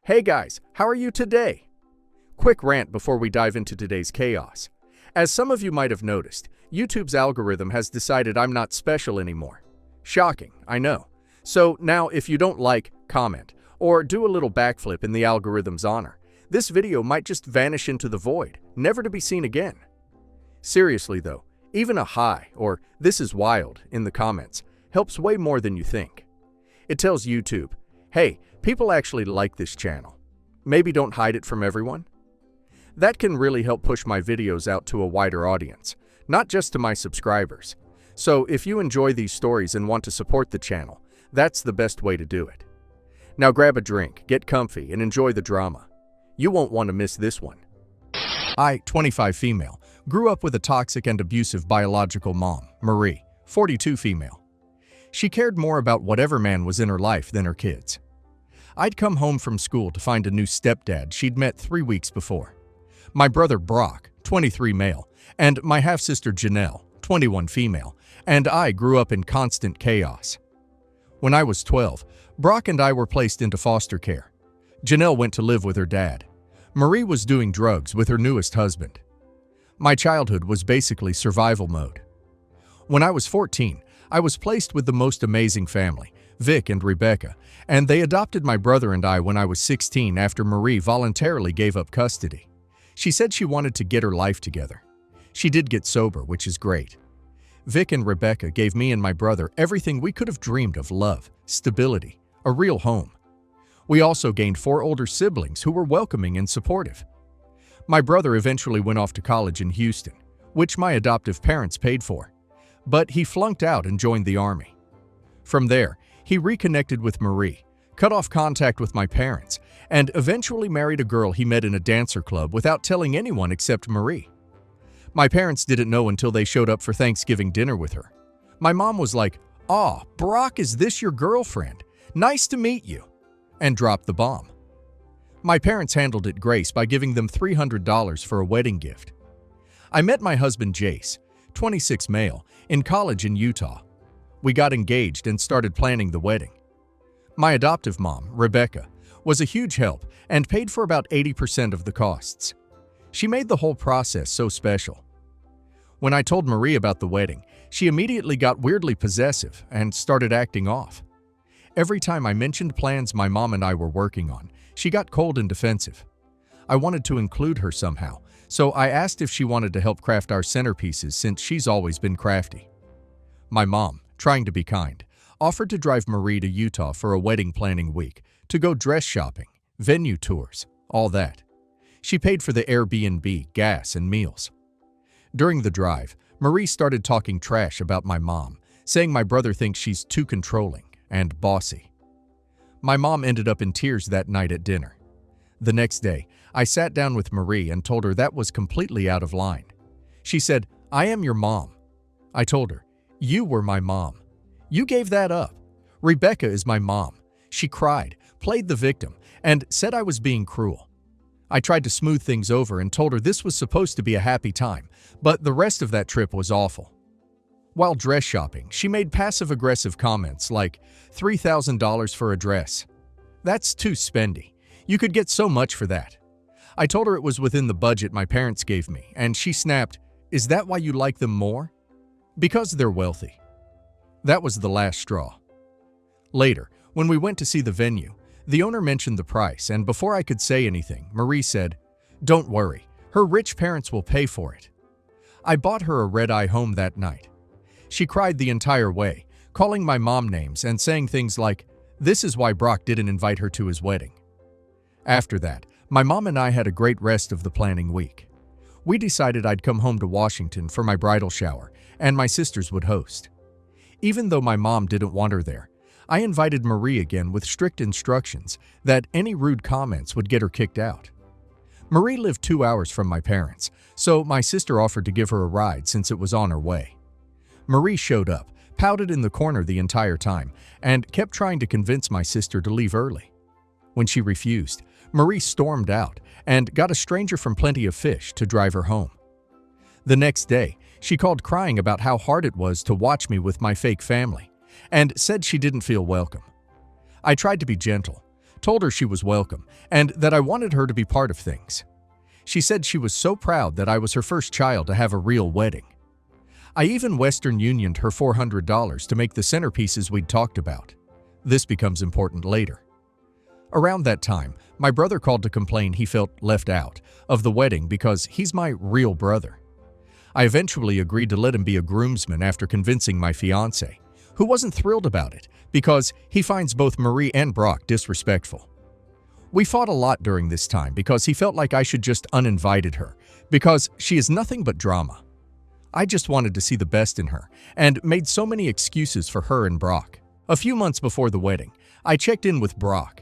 Hey guys, how are you today? Quick rant before we dive into today's chaos. As some of you might have noticed, YouTube's algorithm has decided I'm not special anymore. Shocking, I know. So now if you don't like, comment, or do a little backflip in the algorithm's honor, this video might just vanish into the void, never to be seen again. Seriously though, even a hi or "this is wild" in the comments helps way more than you think. It tells YouTube, hey, people actually like this channel. Maybe don't hide it from everyone. That can really help push my videos out to a wider audience, not just to my subscribers. So if you enjoy these stories and want to support the channel, that's the best way to do it. Now grab a drink, get comfy, and enjoy the drama. You won't want to miss this one. I, 25 female, grew up with a toxic and abusive biological mom, Marie, 42 female. She cared more about whatever man was in her life than her kids. I'd come home from school to find a new stepdad she'd met 3 weeks before. My brother Brock, 23 male, and my half-sister Janelle, 21 female, and I grew up in constant chaos. When I was 12, Brock and I were placed into foster care. Janelle went to live with her dad. Marie was doing drugs with her newest husband. My childhood was basically survival mode. When I was 14, I was placed with the most amazing family, Vic and Rebecca, and they adopted my brother and I when I was 16 after Marie voluntarily gave up custody. She said she wanted to get her life together. She did get sober, which is great. Vic and Rebecca gave me and my brother everything we could have dreamed of: love, stability, a real home. We also gained 4 older siblings who were welcoming and supportive. My brother eventually went off to college in Houston, which my adoptive parents paid for, but he flunked out and joined the Army. From there, he reconnected with Marie, cut off contact with my parents, and eventually married a girl he met in a dancer club without telling anyone except Marie. My parents didn't know until they showed up for Thanksgiving dinner with her. My mom was like, "Aw, Brock, is this your girlfriend? Nice to meet you," and dropped the bomb. My parents handled it grace by giving them $300 for a wedding gift. I met my husband Jace, 26 male, in college in Utah. We got engaged and started planning the wedding. My adoptive mom, Rebecca, was a huge help and paid for about 80% of the costs. She made the whole process so special. When I told Marie about the wedding, she immediately got weirdly possessive and started acting off. Every time I mentioned plans my mom and I were working on, she got cold and defensive. I wanted to include her somehow, so I asked if she wanted to help craft our centerpieces since she's always been crafty. My mom, trying to be kind, offered to drive Marie to Utah for a wedding planning week to go dress shopping, venue tours, all that. She paid for the Airbnb, gas, and meals. During the drive, Marie started talking trash about my mom, saying my brother thinks she's too controlling and bossy. My mom ended up in tears that night at dinner. The next day, I sat down with Marie and told her that was completely out of line. She said, "I am your mom." I told her, "You were my mom. You gave that up. Rebecca is my mom." She cried, played the victim, and said I was being cruel. I tried to smooth things over and told her this was supposed to be a happy time, but the rest of that trip was awful. While dress shopping, she made passive-aggressive comments like, $3,000 for a dress. That's too spendy. You could get so much for that. I told her it was within the budget my parents gave me, and she snapped, "Is that why you like them more?" "Because they're wealthy." That was the last straw. Later, when we went to see the venue, the owner mentioned the price, and before I could say anything, Marie said, "Don't worry, her rich parents will pay for it." I bought her a red-eye home that night. She cried the entire way, calling my mom names and saying things like, "This is why Brock didn't invite her to his wedding." After that, my mom and I had a great rest of the planning week. We decided I'd come home to Washington for my bridal shower, and my sisters would host. Even though my mom didn't want her there, I invited Marie again with strict instructions that any rude comments would get her kicked out. Marie lived 2 hours from my parents, so my sister offered to give her a ride since it was on her way. Marie showed up, pouted in the corner the entire time, and kept trying to convince my sister to leave early. When she refused, Marie stormed out and got a stranger from Plenty of Fish to drive her home. The next day, she called crying about how hard it was to watch me with my fake family, and said she didn't feel welcome. I tried to be gentle, told her she was welcome and that I wanted her to be part of things. She said she was so proud that I was her first child to have a real wedding. I even Western Unioned her $400 to make the centerpieces we'd talked about. This becomes important later. Around that time, my brother called to complain he felt left out of the wedding because he's my real brother. I eventually agreed to let him be a groomsman after convincing my fiancé, who wasn't thrilled about it because he finds both Marie and Brock disrespectful. We fought a lot during this time because he felt like I should just uninvited her because she is nothing but drama. I just wanted to see the best in her and made so many excuses for her and Brock. A few months before the wedding, I checked in with Brock.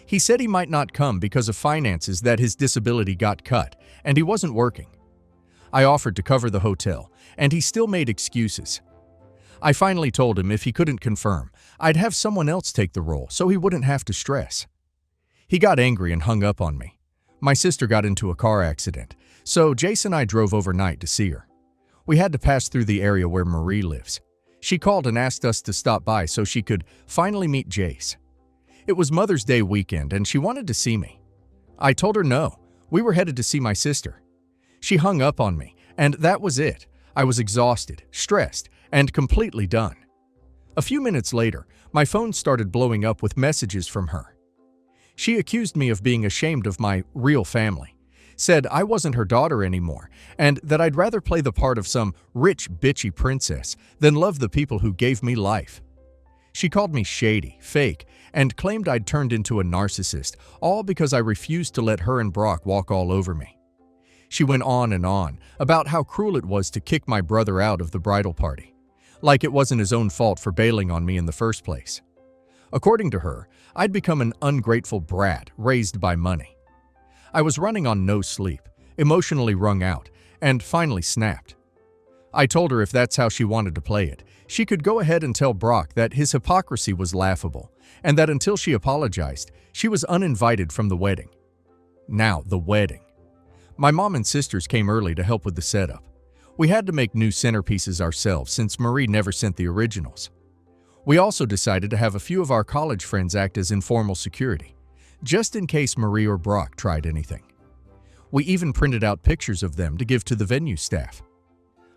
He said he might not come because of finances, that his disability got cut and he wasn't working. I offered to cover the hotel, and he still made excuses. I finally told him if he couldn't confirm, I'd have someone else take the role so he wouldn't have to stress. He got angry and hung up on me. My sister got into a car accident, so Jace and I drove overnight to see her. We had to pass through the area where Marie lives. She called and asked us to stop by so she could finally meet Jace. It was Mother's Day weekend and she wanted to see me. I told her no, we were headed to see my sister. She hung up on me, and that was it. I was exhausted, stressed, and completely done. A few minutes later, my phone started blowing up with messages from her. She accused me of being ashamed of my real family, said I wasn't her daughter anymore, and that I'd rather play the part of some rich, bitchy princess than love the people who gave me life. She called me shady, fake, and claimed I'd turned into a narcissist, all because I refused to let her and Brock walk all over me. She went on and on about how cruel it was to kick my brother out of the bridal party, like it wasn't his own fault for bailing on me in the first place. According to her, I'd become an ungrateful brat raised by money. I was running on no sleep, emotionally wrung out, and finally snapped. I told her if that's how she wanted to play it, she could go ahead and tell Brock that his hypocrisy was laughable, and that until she apologized, she was uninvited from the wedding. Now, the wedding. My mom and sisters came early to help with the setup. We had to make new centerpieces ourselves since Marie never sent the originals. We also decided to have a few of our college friends act as informal security, just in case Marie or Brock tried anything. We even printed out pictures of them to give to the venue staff.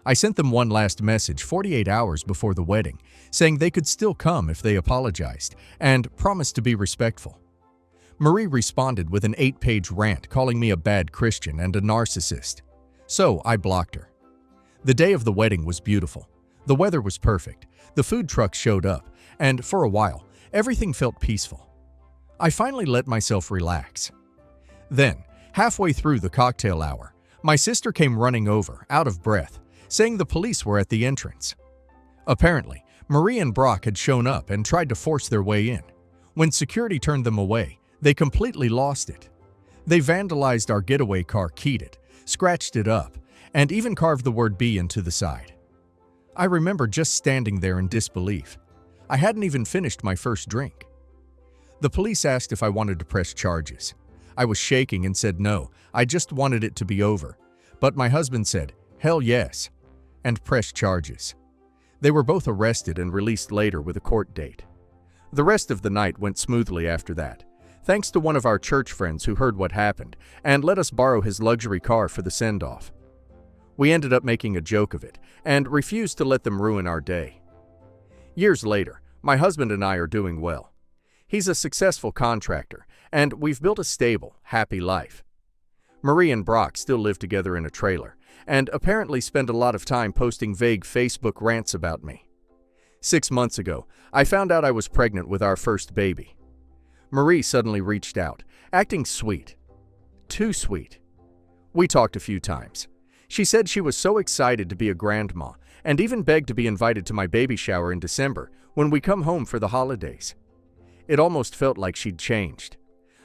I sent them one last message 48 hours before the wedding, saying they could still come if they apologized and promised to be respectful. Marie responded with an 8-page rant calling me a bad Christian and a narcissist. So I blocked her. The day of the wedding was beautiful. The weather was perfect. The food trucks showed up, and for a while, everything felt peaceful. I finally let myself relax. Then, halfway through the cocktail hour, my sister came running over, out of breath, saying the police were at the entrance. Apparently, Marie and Brock had shown up and tried to force their way in. When security turned them away, they completely lost it. They vandalized our getaway car, keyed it, scratched it up, and even carved the word B into the side. I remember just standing there in disbelief. I hadn't even finished my first drink. The police asked if I wanted to press charges. I was shaking and said no, I just wanted it to be over. But my husband said, hell yes, and pressed charges. They were both arrested and released later with a court date. The rest of the night went smoothly after that, thanks to one of our church friends who heard what happened and let us borrow his luxury car for the send-off. We ended up making a joke of it and refused to let them ruin our day. Years later, my husband and I are doing well. He's a successful contractor, and we've built a stable, happy life. Marie and Brock still live together in a trailer, and apparently spend a lot of time posting vague Facebook rants about me. 6 months ago, I found out I was pregnant with our first baby. Marie suddenly reached out, acting sweet. Too sweet. We talked a few times. She said she was so excited to be a grandma, and even begged to be invited to my baby shower in December when we come home for the holidays. It almost felt like she'd changed.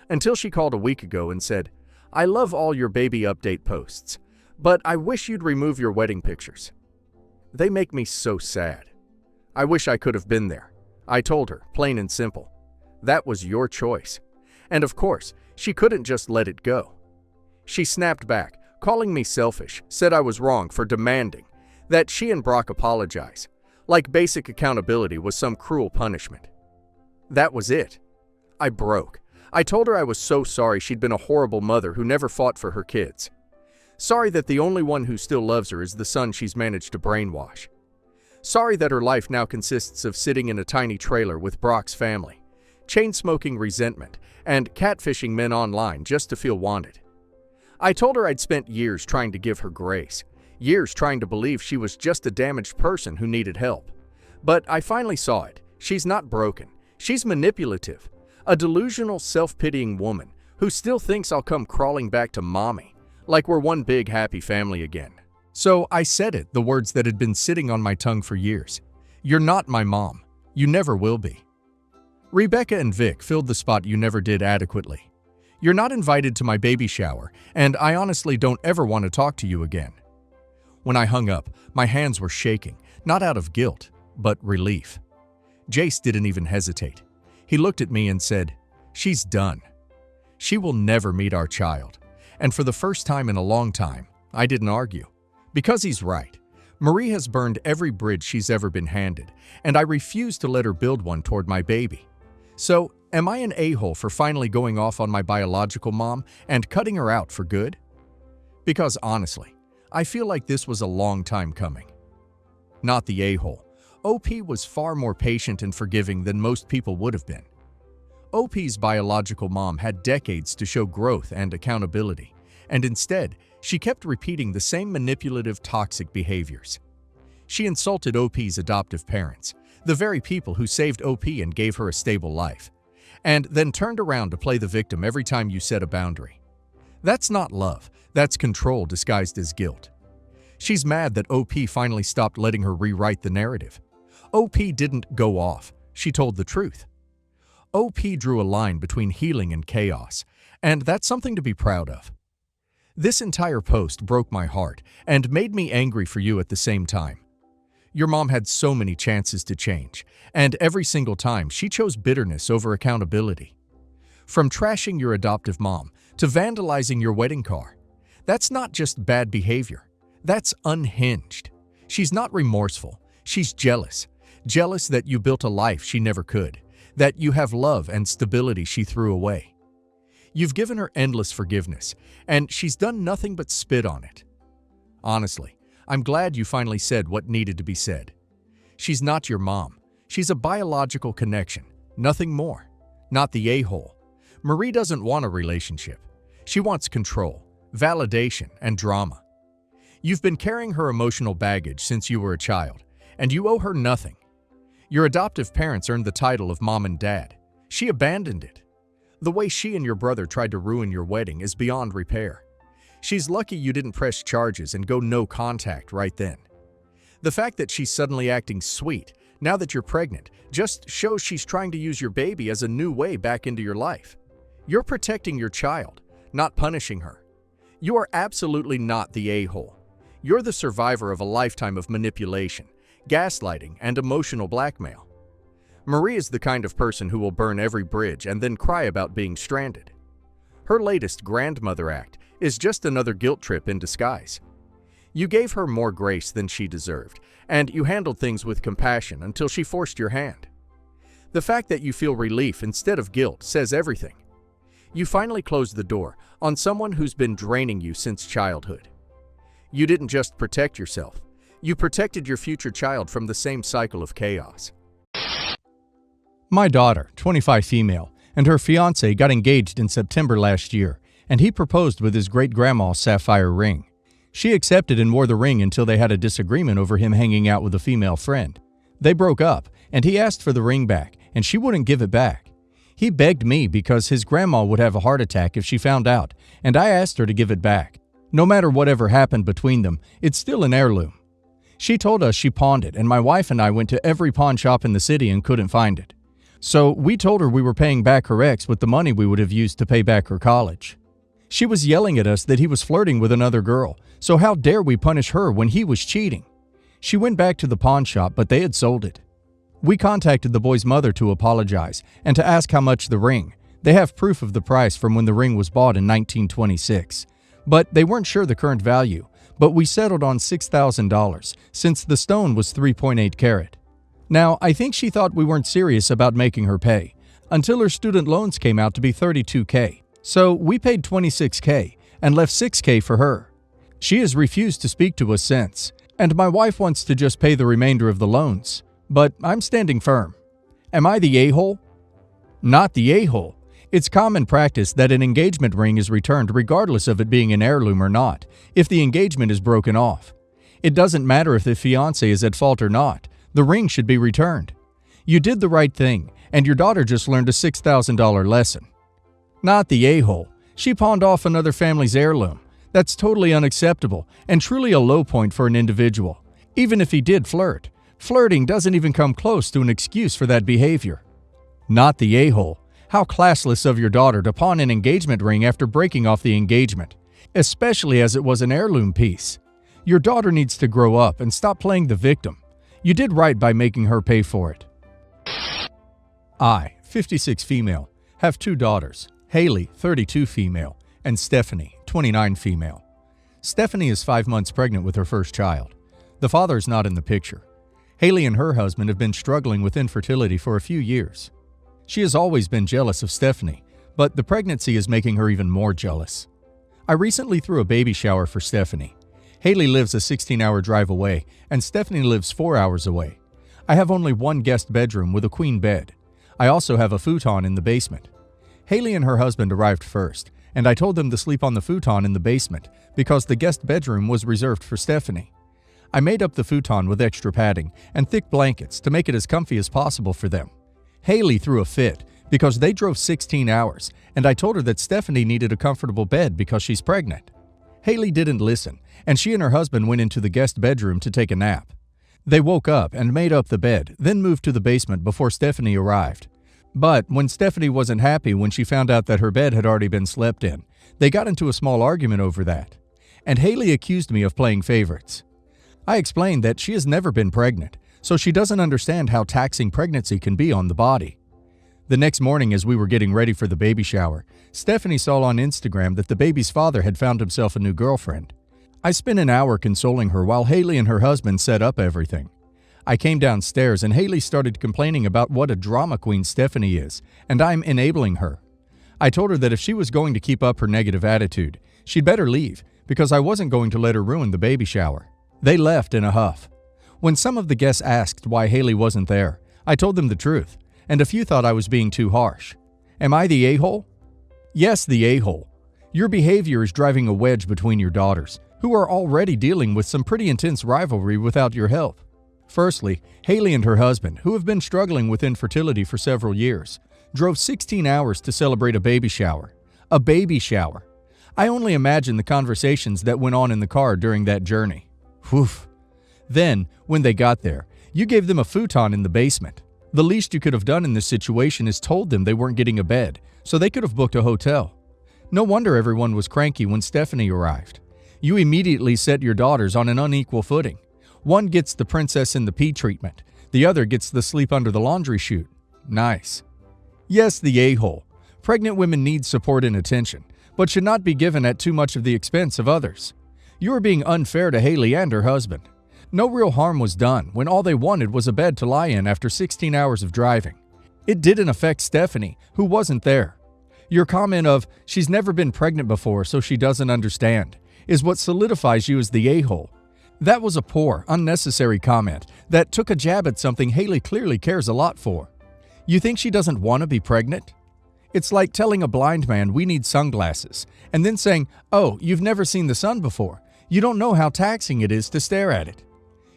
Until she called a week ago and said, I love all your baby update posts, but I wish you'd remove your wedding pictures. They make me so sad. I wish I could have been there. I told her, plain and simple. That was your choice. And of course, she couldn't just let it go. She snapped back, calling me selfish, said I was wrong for demanding that she and Brock apologize, like basic accountability was some cruel punishment. That was it. I broke. I told her I was so sorry she'd been a horrible mother who never fought for her kids. Sorry that the only one who still loves her is the son she's managed to brainwash. Sorry that her life now consists of sitting in a tiny trailer with Brock's family, chain-smoking resentment, and catfishing men online just to feel wanted. I told her I'd spent years trying to give her grace, years trying to believe she was just a damaged person who needed help. But I finally saw it. She's not broken. She's manipulative. A delusional, self-pitying woman who still thinks I'll come crawling back to mommy, like we're one big happy family again. So I said it, the words that had been sitting on my tongue for years. You're not my mom. You never will be. Rebecca and Vic filled the spot you never did adequately. You're not invited to my baby shower, and I honestly don't ever want to talk to you again. When I hung up, my hands were shaking, not out of guilt, but relief. Jace didn't even hesitate. He looked at me and said, "She's done. She will never meet our child." And for the first time in a long time, I didn't argue. Because he's right. Marie has burned every bridge she's ever been handed, and I refuse to let her build one toward my baby. So, am I an a-hole for finally going off on my biological mom and cutting her out for good? Because honestly, I feel like this was a long time coming. Not the a-hole. OP was far more patient and forgiving than most people would have been. OP's biological mom had decades to show growth and accountability, and instead, she kept repeating the same manipulative, toxic behaviors. She insulted OP's adoptive parents, the very people who saved OP and gave her a stable life, and then turned around to play the victim every time you set a boundary. That's not love, that's control disguised as guilt. She's mad that OP finally stopped letting her rewrite the narrative. OP didn't go off, she told the truth. OP drew a line between healing and chaos, and that's something to be proud of. This entire post broke my heart and made me angry for you at the same time. Your mom had so many chances to change, and every single time she chose bitterness over accountability. From trashing your adoptive mom to vandalizing your wedding car. That's not just bad behavior, that's unhinged. She's not remorseful, she's jealous. Jealous that you built a life she never could, that you have love and stability she threw away. You've given her endless forgiveness, and she's done nothing but spit on it. Honestly, I'm glad you finally said what needed to be said. She's not your mom. She's a biological connection, nothing more. Not the a-hole. Marie doesn't want a relationship. She wants control, validation, and drama. You've been carrying her emotional baggage since you were a child, and you owe her nothing. Your adoptive parents earned the title of mom and dad. She abandoned it. The way she and your brother tried to ruin your wedding is beyond repair. She's lucky you didn't press charges and go no contact right then. The fact that she's suddenly acting sweet now that you're pregnant just shows she's trying to use your baby as a new way back into your life. You're protecting your child, not punishing her. You are absolutely not the a-hole. You're the survivor of a lifetime of manipulation, gaslighting, and emotional blackmail. Marie is the kind of person who will burn every bridge and then cry about being stranded. Her latest grandmother act is just another guilt trip in disguise. You gave her more grace than she deserved, and you handled things with compassion until she forced your hand. The fact that you feel relief instead of guilt says everything. You finally closed the door on someone who's been draining you since childhood. You didn't just protect yourself, you protected your future child from the same cycle of chaos. My daughter, 25 female, and her fiancé got engaged in September last year, and he proposed with his great-grandma's sapphire ring. She accepted and wore the ring until they had a disagreement over him hanging out with a female friend. They broke up, and he asked for the ring back, and she wouldn't give it back. He begged me because his grandma would have a heart attack if she found out, and I asked her to give it back. No matter whatever happened between them, it's still an heirloom. She told us she pawned it, and my wife and I went to every pawn shop in the city and couldn't find it. So we told her we were paying back her ex with the money we would have used to pay back her college. She was yelling at us that he was flirting with another girl, so how dare we punish her when he was cheating? She went back to the pawn shop, but they had sold it. We contacted the boy's mother to apologize and to ask how much the ring. They have proof of the price from when the ring was bought in 1926. But they weren't sure the current value, but we settled on $6,000 since the stone was 3.8 carat. Now, I think she thought we weren't serious about making her pay. until her student loans came out to be $32K. So we paid $26K and left $6K for her. She has refused to speak to us since, and my wife wants to just pay the remainder of the loans. But I'm standing firm. Am I the a-hole? Not the a-hole. It's common practice that an engagement ring is returned regardless of it being an heirloom or not, if the engagement is broken off. It doesn't matter if the fiancé is at fault or not, the ring should be returned. You did the right thing, and your daughter just learned a $6,000 lesson. Not the a-hole. She pawned off another family's heirloom. That's totally unacceptable and truly a low point for an individual. Even if he did flirt, flirting doesn't even come close to an excuse for that behavior. Not the a-hole. How classless of your daughter to pawn an engagement ring after breaking off the engagement, especially as it was an heirloom piece. Your daughter needs to grow up and stop playing the victim. You did right by making her pay for it. I, 56 female, have 2 daughters, Haley, 32 female, and Stephanie, 29 female. Stephanie is 5 months pregnant with her first child. The father is not in the picture. Haley and her husband have been struggling with infertility for a few years. She has always been jealous of Stephanie, but the pregnancy is making her even more jealous. I recently threw a baby shower for Stephanie. Haley lives a 16-hour drive away, and Stephanie lives 4 hours away. I have only one guest bedroom with a queen bed. I also have a futon in the basement. Haley and her husband arrived first, and I told them to sleep on the futon in the basement because the guest bedroom was reserved for Stephanie. I made up the futon with extra padding and thick blankets to make it as comfy as possible for them. Haley threw a fit because they drove 16 hours, and I told her that Stephanie needed a comfortable bed because she's pregnant. Haley didn't listen, and she and her husband went into the guest bedroom to take a nap. They woke up and made up the bed, then moved to the basement before Stephanie arrived. But when Stephanie wasn't happy when she found out that her bed had already been slept in, they got into a small argument over that. And Haley accused me of playing favorites. I explained that she has never been pregnant, so she doesn't understand how taxing pregnancy can be on the body. The next morning, as we were getting ready for the baby shower, Stephanie saw on Instagram that the baby's father had found himself a new girlfriend. I spent an hour consoling her while Haley and her husband set up everything. I came downstairs and Haley started complaining about what a drama queen Stephanie is, and I'm enabling her. I told her that if she was going to keep up her negative attitude, she'd better leave because I wasn't going to let her ruin the baby shower. They left in a huff. When some of the guests asked why Haley wasn't there, I told them the truth, and a few thought I was being too harsh. Am I the a-hole? Yes, the a-hole. Your behavior is driving a wedge between your daughters, who are already dealing with some pretty intense rivalry without your help. Firstly, Haley and her husband, who have been struggling with infertility for several years, drove 16 hours to celebrate a baby shower. A baby shower. I only imagine the conversations that went on in the car during that journey. Whew. Then, when they got there, you gave them a futon in the basement. The least you could have done in this situation is told them they weren't getting a bed, so they could have booked a hotel. No wonder everyone was cranky when Stephanie arrived. You immediately set your daughters on an unequal footing. One gets the princess in the pea treatment. The other gets the sleep under the laundry chute. Nice. Yes, the a-hole. Pregnant women need support and attention, but should not be given at too much of the expense of others. You are being unfair to Haley and her husband. No real harm was done when all they wanted was a bed to lie in after 16 hours of driving. It didn't affect Stephanie, who wasn't there. Your comment of, she's never been pregnant before so she doesn't understand, is what solidifies you as the a-hole. That was a poor, unnecessary comment that took a jab at something Haley clearly cares a lot for. You think she doesn't want to be pregnant? It's like telling a blind man we need sunglasses, and then saying, oh, you've never seen the sun before. You don't know how taxing it is to stare at it.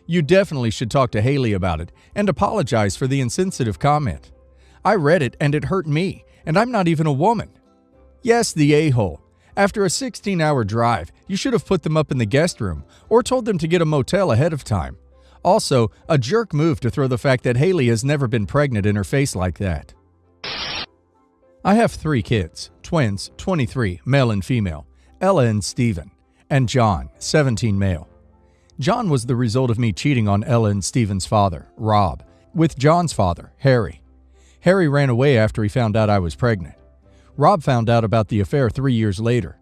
You definitely should talk to Haley about it and apologize for the insensitive comment. I read it and it hurt me, and I'm not even a woman. Yes, the a-hole. After a 16-hour drive, you should have put them up in the guest room or told them to get a motel ahead of time. Also, a jerk move to throw the fact that Haley has never been pregnant in her face like that. I have 3 kids, twins, 23, male and female, Ella and Steven, and John, 17 male. John was the result of me cheating on Ella and Steven's father, Rob, with John's father, Harry. Harry ran away after he found out I was pregnant. Rob found out about the affair 3 years later.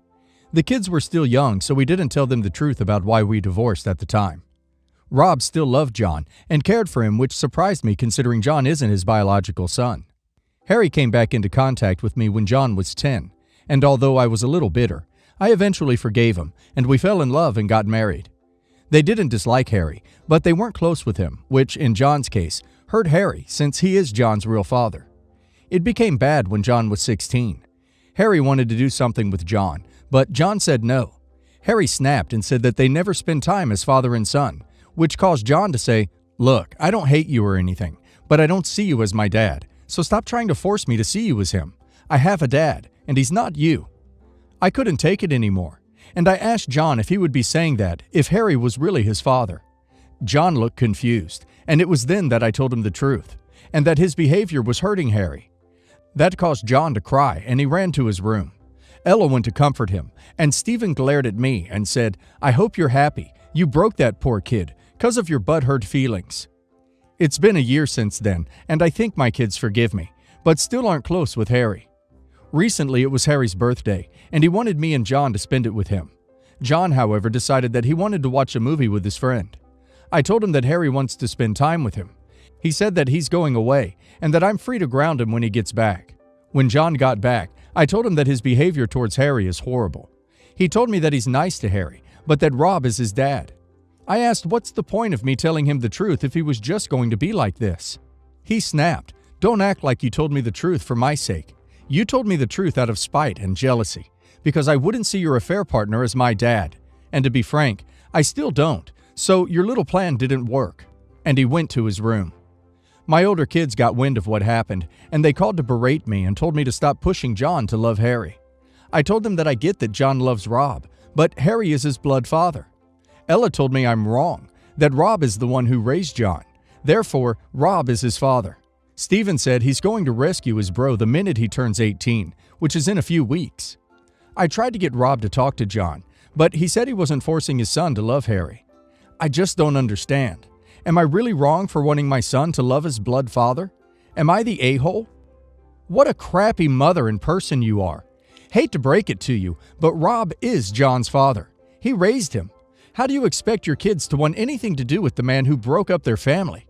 The kids were still young, so we didn't tell them the truth about why we divorced at the time. Rob still loved John and cared for him, which surprised me considering John isn't his biological son. Harry came back into contact with me when John was 10, and although I was a little bitter, I eventually forgave him, and we fell in love and got married. They didn't dislike Harry, but they weren't close with him, which, in John's case, hurt Harry since he is John's real father. It became bad when John was 16. Harry wanted to do something with John, but John said no. Harry snapped and said that they never spend time as father and son, which caused John to say, "Look, I don't hate you or anything, but I don't see you as my dad, so stop trying to force me to see you as him. I have a dad, and he's not you." I couldn't take it anymore, and I asked John if he would be saying that if Harry was really his father. John looked confused, and it was then that I told him the truth, and that his behavior was hurting Harry. That caused John to cry, and he ran to his room. Ella went to comfort him, and Stephen glared at me and said, "I hope you're happy. You broke that poor kid, 'cause of your butthurt feelings." It's been a year since then, and I think my kids forgive me, but still aren't close with Harry. Recently it was Harry's birthday, and he wanted me and John to spend it with him. John, however, decided that he wanted to watch a movie with his friend. I told him that Harry wants to spend time with him. He said that he's going away, and that I'm free to ground him when he gets back. When John got back, I told him that his behavior towards Harry is horrible. He told me that he's nice to Harry, but that Rob is his dad. I asked what's the point of me telling him the truth if he was just going to be like this. He snapped, "Don't act like you told me the truth for my sake. You told me the truth out of spite and jealousy, because I wouldn't see your affair partner as my dad. And to be frank, I still don't, so your little plan didn't work." And he went to his room. My older kids got wind of what happened, and they called to berate me and told me to stop pushing John to love Harry. I told them that I get that John loves Rob, but Harry is his blood father. Ella told me I'm wrong, that Rob is the one who raised John. Therefore, Rob is his father. Stephen said he's going to rescue his bro the minute he turns 18, which is in a few weeks. I tried to get Rob to talk to John, but he said he wasn't forcing his son to love Harry. I just don't understand. Am I really wrong for wanting my son to love his blood father? Am I the a-hole? What a crappy mother and person you are. Hate to break it to you, but Rob is John's father. He raised him. How do you expect your kids to want anything to do with the man who broke up their family?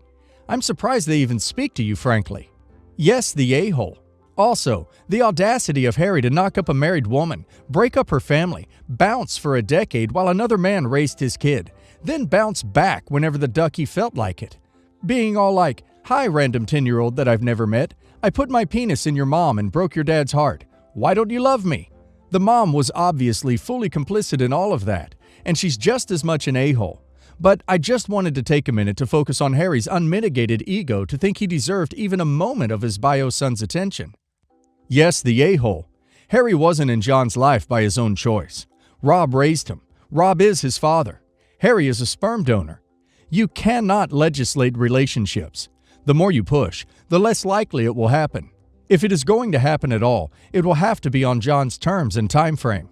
I'm surprised they even speak to you, frankly. Yes, the a-hole. Also, the audacity of Harry to knock up a married woman, break up her family, bounce for a decade while another man raised his kid, then bounce back whenever the ducky felt like it. Being all like, "Hi, random 10-year-old that I've never met. I put my penis in your mom and broke your dad's heart. Why don't you love me?" The mom was obviously fully complicit in all of that, and she's just as much an a-hole. But I just wanted to take a minute to focus on Harry's unmitigated ego to think he deserved even a moment of his bio son's attention. Yes, the a-hole. Harry wasn't in John's life by his own choice. Rob raised him. Rob is his father. Harry is a sperm donor. You cannot legislate relationships. The more you push, the less likely it will happen. If it is going to happen at all, it will have to be on John's terms and time frame.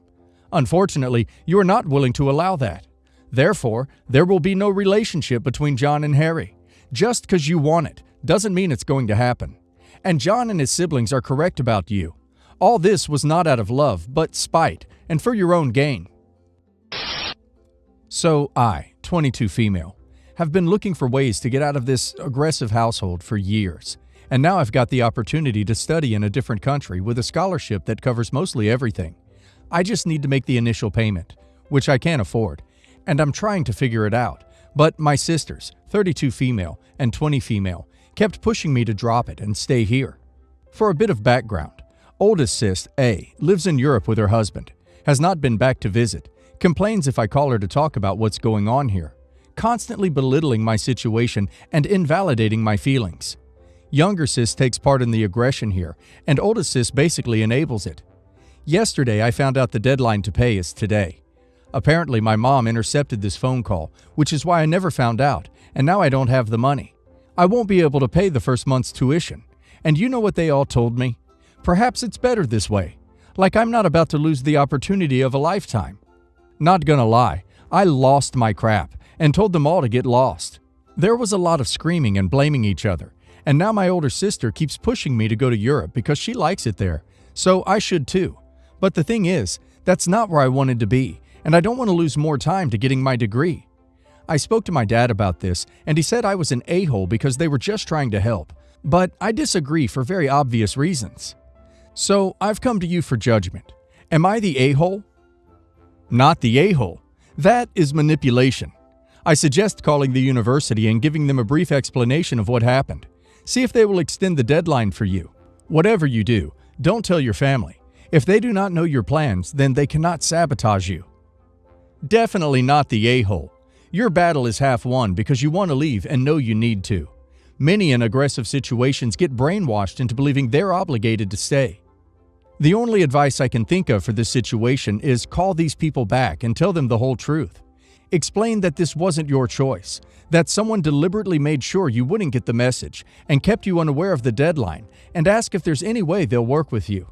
Unfortunately, you are not willing to allow that. Therefore, there will be no relationship between John and Harry. Just because you want it doesn't mean it's going to happen. And John and his siblings are correct about you. All this was not out of love, but spite, and for your own gain. So I, 22 female, have been looking for ways to get out of this aggressive household for years. And now I've got the opportunity to study in a different country with a scholarship that covers mostly everything. I just need to make the initial payment, which I can't afford, and I'm trying to figure it out. But my sisters, 32 female and 20 female, kept pushing me to drop it and stay here. For a bit of background, oldest sis, A, lives in Europe with her husband, has not been back to visit, complains if I call her to talk about what's going on here, constantly belittling my situation and invalidating my feelings. Younger sis takes part in the aggression here, and oldest sis basically enables it. Yesterday, I found out the deadline to pay is today. Apparently, my mom intercepted this phone call, which is why I never found out, and now I don't have the money. I won't be able to pay the first month's tuition. And you know what they all told me? Perhaps it's better this way. Like I'm not about to lose the opportunity of a lifetime. Not gonna lie, I lost my crap and told them all to get lost. There was a lot of screaming and blaming each other, and now my older sister keeps pushing me to go to Europe because she likes it there, so I should too. But the thing is, that's not where I wanted to be, and I don't want to lose more time to getting my degree. I spoke to my dad about this, and he said I was an a-hole because they were just trying to help, But I disagree for very obvious reasons. So I've come to you for judgment. Am I the a-hole? Not the a-hole. That is manipulation. I suggest calling the university and giving them a brief explanation of what happened. See if they will extend the deadline for you. Whatever you do, don't tell your family. If they do not know your plans, then they cannot sabotage you. Definitely not the a-hole. Your battle is half won because you want to leave and know you need to. Many in aggressive situations get brainwashed into believing they're obligated to stay. The only advice I can think of for this situation is call these people back and tell them the whole truth. Explain that this wasn't your choice, that someone deliberately made sure you wouldn't get the message and kept you unaware of the deadline, and ask if there's any way they'll work with you.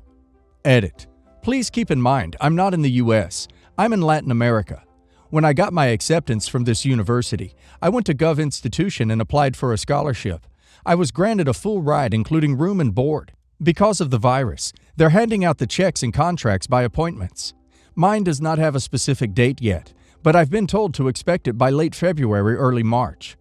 Edit. Please keep in mind, I'm not in the US. I'm in Latin America. When I got my acceptance from this university, I went to Gov Institution and applied for a scholarship. I was granted a full ride including room and board. Because of the virus, they're handing out the checks and contracts by appointments. Mine does not have a specific date yet, but I've been told to expect it by late February, early March.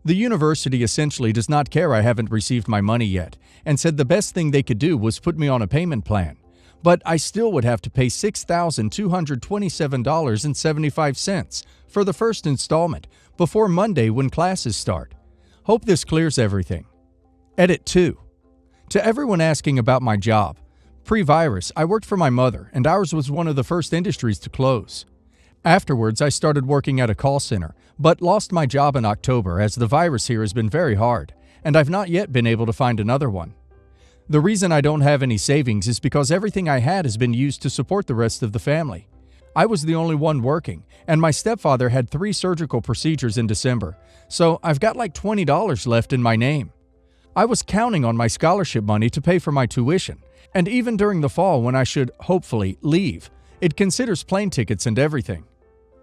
The university essentially does not care I haven't received my money yet, and said the best thing they could do was put me on a payment plan. But I still would have to pay $6,227.75 for the first installment before Monday when classes start. Hope this clears everything. Edit 2. To everyone asking about my job, pre-virus, I worked for my mother, and ours was one of the first industries to close. Afterwards, I started working at a call center, but lost my job in October as the virus here has been very hard, and I've not yet been able to find another one. The reason I don't have any savings is because everything I had has been used to support the rest of the family. I was the only one working, and my stepfather had 3 surgical procedures in December, so I've got like $20 left in my name. I was counting on my scholarship money to pay for my tuition, and even during the fall when I should, hopefully, leave, it considers plane tickets and everything.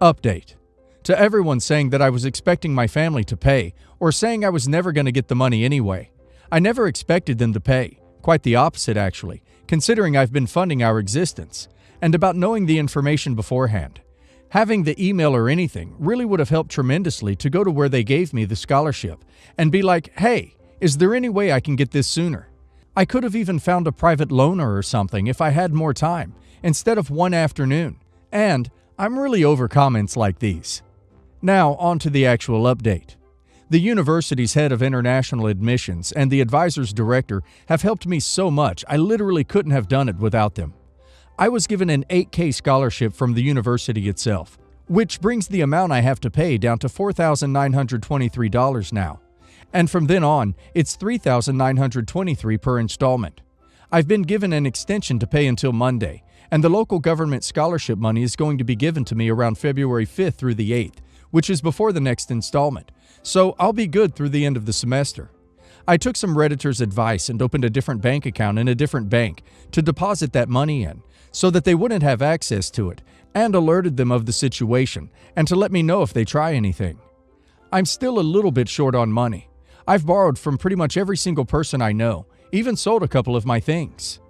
Update. To everyone saying that I was expecting my family to pay, or saying I was never going to get the money anyway, I never expected them to pay. Quite the opposite, actually, considering I've been funding our existence, and about knowing the information beforehand. Having the email or anything really would have helped tremendously to go to where they gave me the scholarship and be like, hey, is there any way I can get this sooner? I could have even found a private loaner or something if I had more time, instead of one afternoon. And I'm really over comments like these. Now, on to the actual update. The university's head of international admissions and the advisor's director have helped me so much I literally couldn't have done it without them. I was given an $8,000 scholarship from the university itself, which brings the amount I have to pay down to $4,923 now. And from then on, it's $3,923 per installment. I've been given an extension to pay until Monday, and the local government scholarship money is going to be given to me around February 5th through the 8th, which is before the next installment, so I'll be good through the end of the semester. I took some Redditor's advice and opened a different bank account in a different bank to deposit that money in, so that they wouldn't have access to it, and alerted them of the situation, and to let me know if they try anything. I'm still a little bit short on money. I've borrowed from pretty much every single person I know, even sold a couple of my things.